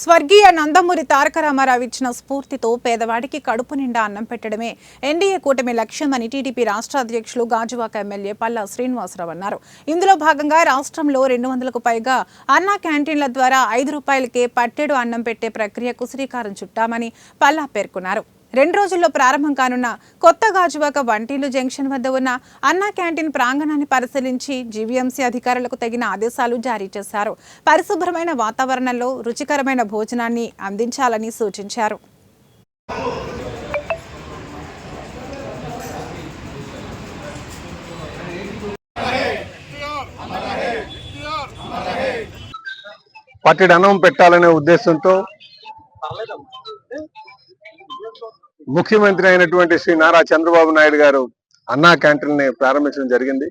స్వర్గీయ నందమూరి తారక రామారావు ఇచ్చిన స్ఫూర్తితో పేదవాడికి కడుపు నిండా అన్నం పెట్టడమే ఎన్డీఏ కూటమి లక్ష్యమని టీడీపీ రాష్ట్ర అధ్యక్షులు గాజువాక ఎమ్మెల్యే పల్లా శ్రీనివాసరావు అన్నారు. ఇందులో భాగంగా రాష్ట్రంలో 200కు పైగా అన్నా క్యాంటీన్ల ద్వారా ₹5కే పట్టెడు అన్నం పెట్టే ప్రక్రియకు శ్రీకారం చుట్టామని పల్లా పేర్కొన్నారు. 2 రోజుల్లో ప్రారంభం కానున్న కొత్త గాజువాక వంటీలు జంక్షన్ వద్ద ఉన్న అన్నా క్యాంటీన్ ప్రాంగణాన్ని పరిశీలించి జీవీఎంసీ అధికారులకు తగిన ఆదేశాలు జారీ చేశారు. పరిశుభ్రమైన వాతావరణంలో రుచికరమైన భోజనాన్ని అందించాలని సూచించారు. పట్టెడు అన్నం పెట్టాలనే ఉద్దేశంతో ముఖ్యమంత్రి అయినటువంటి శ్రీ నారా చంద్రబాబు నాయుడు గారు అన్నా క్యాంటీన్ ని ప్రారంభించడం జరిగింది.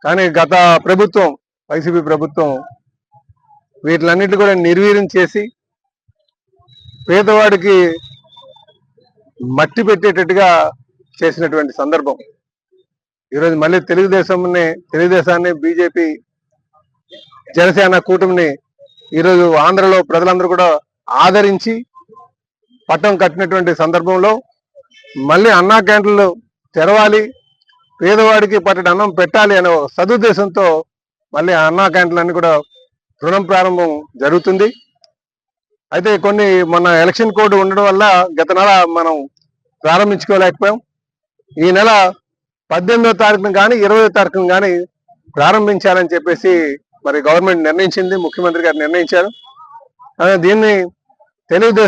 కానీ గత ప్రభుత్వం, వైసీపీ ప్రభుత్వం వీటిలన్నింటినీ కూడా నిర్వీర్యం చేసి పేదవాడికి మట్టి పెట్టేటట్టుగా చేసినటువంటి సందర్భం. ఈరోజు మళ్ళీ తెలుగుదేశాన్ని బీజేపీ జనసేన కూటమిని ఈరోజు ఆంధ్రలో ప్రజలందరూ కూడా ఆదరించి పట్టం కట్టినటువంటి సందర్భంలో మళ్ళీ అన్నా క్యాంటీన్లు తెరవాలి, పేదవాడికి పట్టెడు అన్నం పెట్టాలి అనే సదుద్దేశంతో మళ్ళీ అన్నా క్యాంటీన్లన్నీ కూడా ప్రారంభం జరుగుతుంది. అయితే మొన్న ఎలక్షన్ కోడ్ ఉండడం వల్ల గత నెల మనం ప్రారంభించుకోలేకపోయాం. ఈ నెల 18వ తారీఖున కానీ 20వ తారీఖున కానీ ప్రారంభించాలని చెప్పేసి మరి గవర్నమెంట్ నిర్ణయించింది, ముఖ్యమంత్రి గారు నిర్ణయించారు. దీన్ని తెలుగుదేశం